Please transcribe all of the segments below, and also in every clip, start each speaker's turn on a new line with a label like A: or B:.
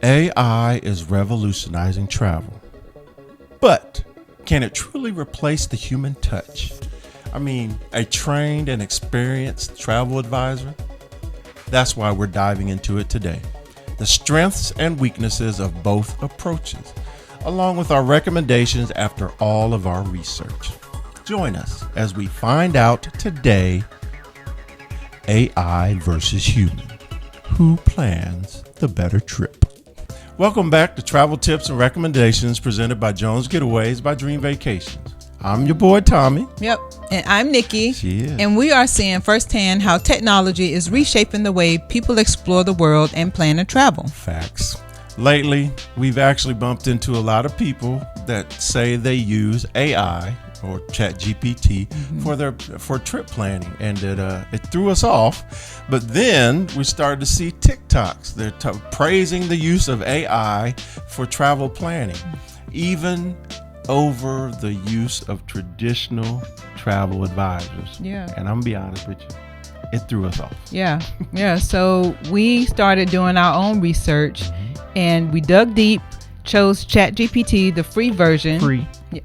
A: AI is revolutionizing travel, but can it truly replace the human touch? I mean, a trained and experienced travel advisor? That's why we're diving into it today. The strengths and weaknesses of both approaches, along with our recommendations after all of our research. Join us as we find out today, AI versus human. Who plans the better trip? Welcome back to Travel Tips and Recommendations presented by Jones Getaways by Dream Vacations. I'm your boy, Tommie.
B: Yep. And I'm Nikki.
A: She is.
B: And we are seeing firsthand how technology is reshaping the way people explore the world and plan to travel.
A: Facts. Lately, we've actually bumped into a lot of people that say they use AI or ChatGPT for trip planning, and it threw us off. But then we started to see TikToks. They're praising the use of AI for travel planning, even over the use of traditional travel advisors.
B: Yeah.
A: And I'm gonna be honest with you, it threw us off.
B: Yeah. So we started doing our own research, and we dug deep, chose ChatGPT, the free version.
A: Free.
B: Yeah.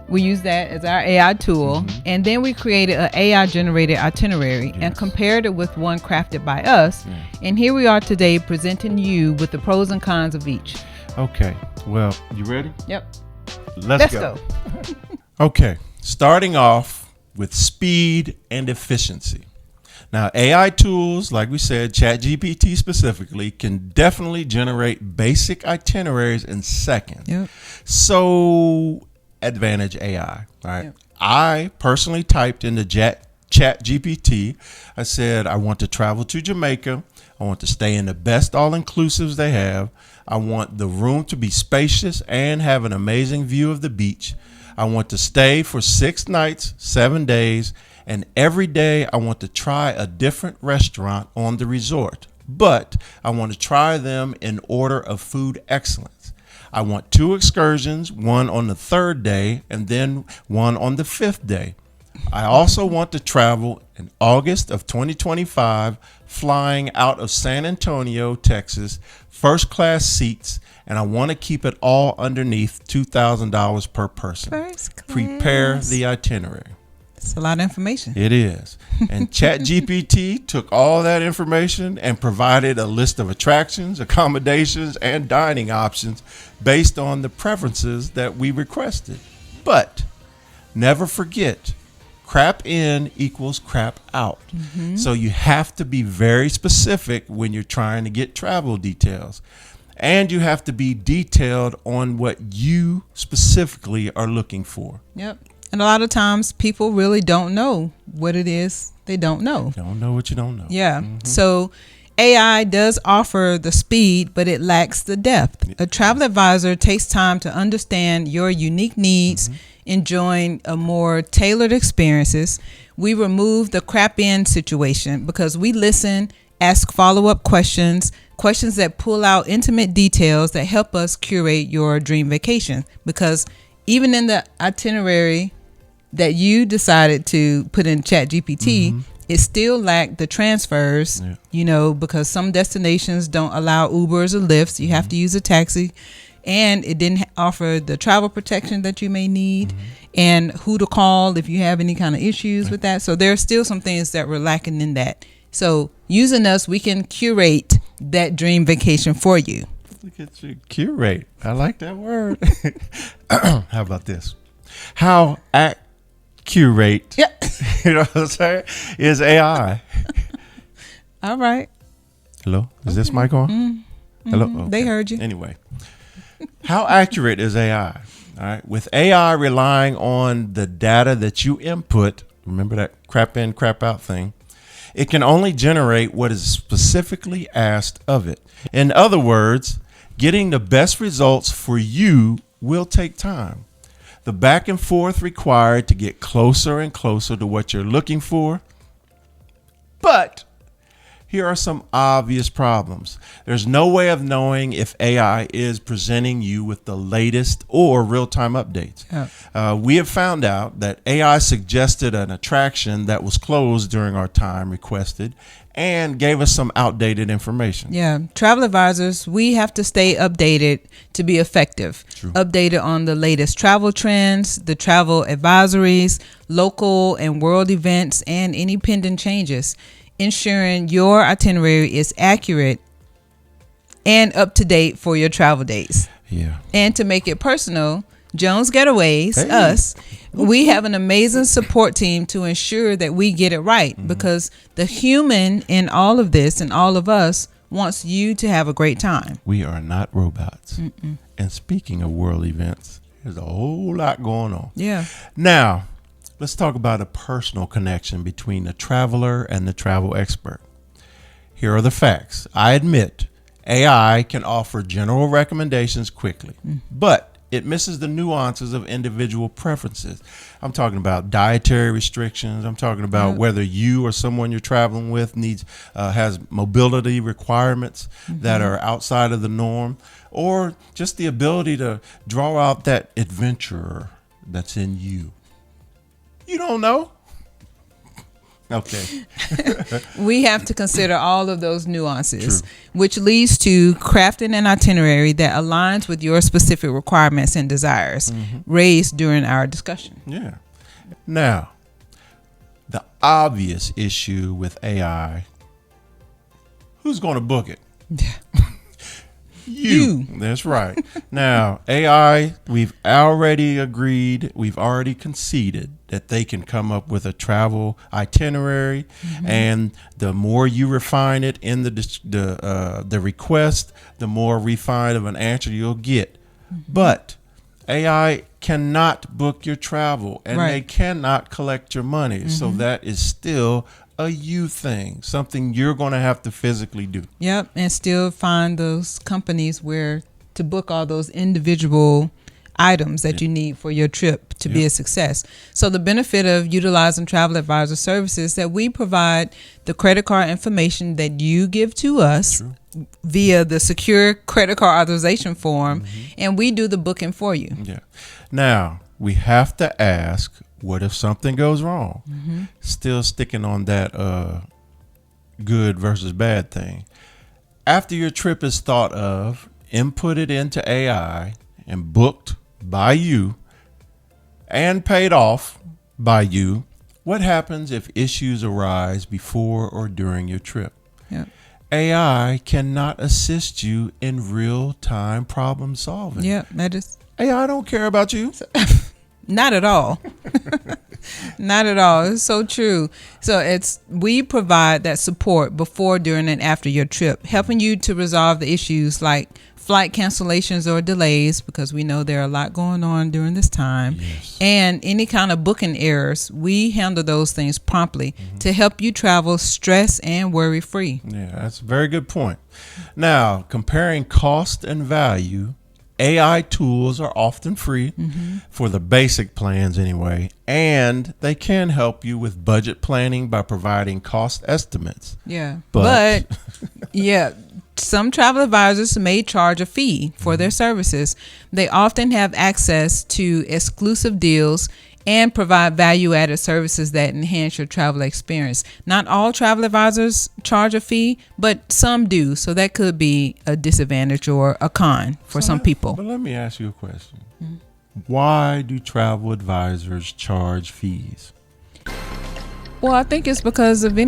B: We use that as our AI tool, and then we created an AI-generated itinerary and compared it with one crafted by us. And here we are today presenting you with the pros and cons of each.
A: Okay, well, you ready?
B: Yep.
A: Let's go. Okay, starting off with speed and efficiency. Now, AI tools, like we said, ChatGPT specifically, can definitely generate basic itineraries in seconds.
B: Yep.
A: So, advantage AI, right?
B: Yep.
A: I personally typed into ChatGPT. I said, I want to travel to Jamaica. I want to stay in the best all-inclusives they have. I want the room to be spacious and have an amazing view of the beach. I want to stay for 6 nights, 7 days, and every day I want to try a different restaurant on the resort. But I want to try them in order of food excellence. I want 2 excursions, one on the 3rd day and then one on the 5th day. I also want to travel in August of 2025, flying out of San Antonio, Texas, first class seats, and I want to keep it all underneath $2,000 per person.
B: First class.
A: Prepare the itinerary.
B: It's a lot of information.
A: It is. And ChatGPT took all that information and provided a list of attractions, accommodations, and dining options based on the preferences that we requested. But never forget, crap in equals crap out. So you have to be very specific when you're trying to get travel details. And you have to be detailed on what you specifically are looking for.
B: Yep. And a lot of times people really don't know what it is they don't know.
A: Don't know what you don't know.
B: Yeah. So AI does offer the speed, but it lacks the depth. A travel advisor takes time to understand your unique needs, enjoying a more tailored experiences. We remove the crap in situation because we listen, ask follow-up questions that pull out intimate details that help us curate your dream vacation. Because even in the itinerary that you decided to put in ChatGPT, it still lacked the transfers, because some destinations don't allow Ubers or Lyfts. You have to use a taxi, and it didn't offer the travel protection that you may need and who to call if you have any kind of issues with that. So there are still some things that we're lacking in that. So using us, we can curate that dream vacation for you.
A: Look at you, curate. I like that word. How about this? How accurate, you know what I'm saying, is AI?
B: All right.
A: Hello? Is this mic on? Hello? Okay.
B: They heard you.
A: Anyway, how accurate is AI? All right. With AI relying on the data that you input, remember that crap in, crap out thing, it can only generate what is specifically asked of it. In other words, getting the best results for you will take time. The back and forth required to get closer and closer to what you're looking for. But Here are some obvious problems. There's no way of knowing if AI is presenting you with the latest or real-time updates. We have found out that AI suggested an attraction that was closed during our time requested and gave us some outdated information.
B: Yeah, travel advisors, we have to stay updated to be effective.
A: True.
B: Updated on the latest travel trends, the travel advisories, local and world events, and any pending changes, ensuring your itinerary is accurate and up to date for your travel dates.
A: Yeah.
B: And to make it personal, Jones Getaways,
A: Hey.
B: us, we have an amazing support team to ensure that we get it right, because the human in all of this and all of us wants you to have a great time.
A: We are not robots. And speaking of world events, there's a whole lot going on.
B: Yeah.
A: Now, let's talk about a personal connection between the traveler and the travel expert. Here are the facts. I admit AI can offer general recommendations quickly, but it misses the nuances of individual preferences. I'm talking about dietary restrictions. I'm talking about whether you or someone you're traveling with has mobility requirements that are outside of the norm, or just the ability to draw out that adventurer that's in you. You don't know. Okay.
B: We have to consider all of those nuances,
A: True.
B: which leads to crafting an itinerary that aligns with your specific requirements and desires raised during our discussion.
A: Yeah. Now, the obvious issue with AI, who's going to book it? You. That's right. Now, AI, we've already agreed, we've already conceded that they can come up with a travel itinerary, and the more you refine it in the request, the more refined of an answer you'll get. But AI cannot book your travel, and they cannot collect your money. So that is still a you thing, something you're going to have to physically do.
B: Yep, and still find those companies where to book all those individual items that you need for your trip to be a success. So the benefit of utilizing travel advisor services, that we provide the credit card information that you give to us via the secure credit card authorization form, and we do the booking for you.
A: Yeah. Now, we have to ask, what if something goes wrong? Still sticking on that good versus bad thing. After your trip is thought of, inputted into AI, and booked by you, and paid off by you, what happens if issues arise before or during your trip?
B: Yep.
A: AI cannot assist you in real-time problem solving.
B: Yeah, that is
A: AI don't care about you.
B: not at all. Not at all. It's so true. So we provide that support before, during, and after your trip, helping you to resolve the issues like flight cancellations or delays, because we know there are a lot going on during this time, and any kind of booking errors. We handle those things promptly to help you travel stress and worry free.
A: Yeah, that's a very good point. Now, comparing cost and value, AI tools are often free for the basic plans anyway, and they can help you with budget planning by providing cost estimates.
B: Yeah.
A: But
B: Yeah, some travel advisors may charge a fee for their services. They often have access to exclusive deals and provide value-added services that enhance your travel experience. Not all travel advisors charge a fee, but some do. So that could be a disadvantage or a con for some people.
A: But let me ask you a question. Why do travel advisors charge fees?
B: Well, I think it's because of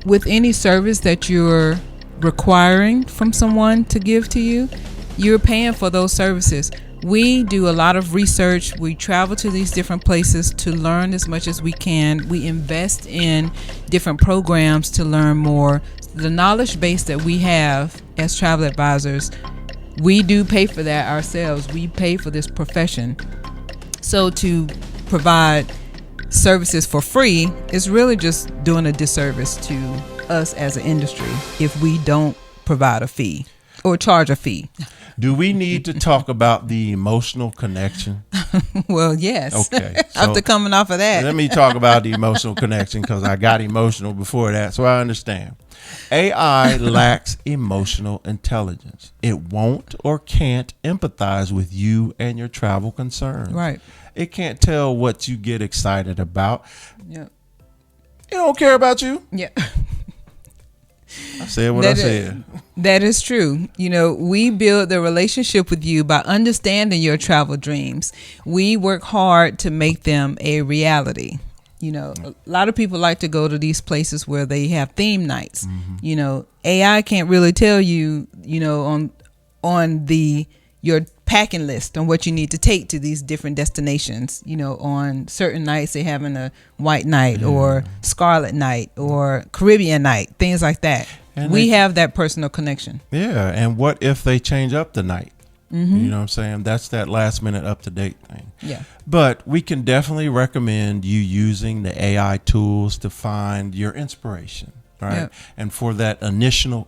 B: with any service that you're requiring from someone to give to you, you're paying for those services. We do a lot of research. We travel to these different places to learn as much as we can. We invest in different programs to learn more. The knowledge base that we have as travel advisors, we do pay for that ourselves. We pay for this profession. So to provide services for free is really just doing a disservice to us as an industry if we don't provide a fee. or charge a fee.
A: Do we need to talk about the emotional connection?
B: Well, yes.
A: Okay.
B: After coming off of that.
A: Let me talk about the emotional connection because I got emotional before that, so I understand. AI lacks emotional intelligence. It won't or can't empathize with you and your travel concerns.
B: Right.
A: It can't tell what you get excited about.
B: Yeah.
A: It don't care about you.
B: Yeah.
A: I said what I said.
B: That is true. You know, we build the relationship with you by understanding your travel dreams. We work hard to make them a reality. You know, a lot of people like to go to these places where they have theme nights.
A: Mm-hmm.
B: You know, AI can't really tell you, you know, on your packing list on what you need to take to these different destinations. You know, on certain nights they're having a white night or scarlet night or Caribbean night, things like that. And we have that personal connection.
A: Yeah, and what if they change up the night? Mm-hmm. You know what I'm saying? That's that last minute up to date thing.
B: Yeah.
A: But we can definitely recommend you using the AI tools to find your inspiration, right? Yep. And for that initial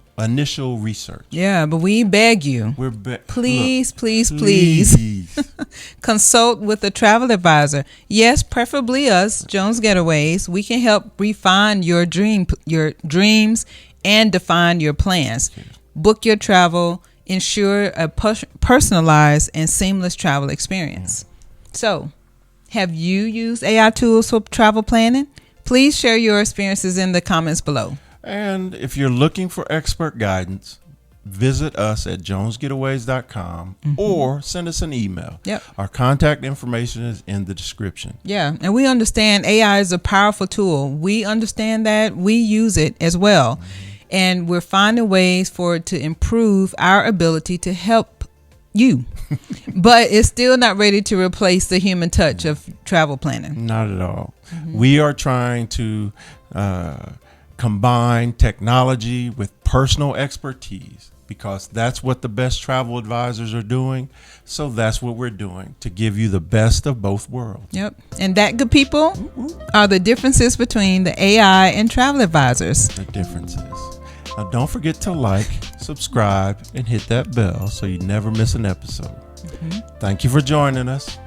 A: research.
B: Yeah, but we beg you. Please consult with a travel advisor. Yes, preferably us, Jones Getaways. We can help refine your dreams and define your plans. Book your travel. Ensure a personalized and seamless travel experience. So, have you used AI tools for travel planning? Please share your experiences in the comments below.
A: And if you're looking for expert guidance, visit us at jonesgetaways.com or send us an email.
B: Yep.
A: Our contact information is in the description.
B: Yeah, and we understand AI is a powerful tool. We understand that. We use it as well. And we're finding ways for it to improve our ability to help you. But it's still not ready to replace the human touch of travel planning.
A: Not at all. We are trying to combine technology with personal expertise because that's what the best travel advisors are doing. So that's what we're doing to give you the best of both worlds.
B: Yep. And that, good people, are the differences between the AI and travel advisors.
A: The differences. Now, don't forget to like, subscribe, and hit that bell so you never miss an episode. Thank you for joining us.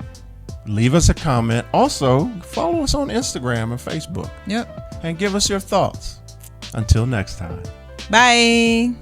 A: Leave us a comment. Also, follow us on Instagram and Facebook.
B: Yep.
A: And give us your thoughts. Until next time.
B: Bye.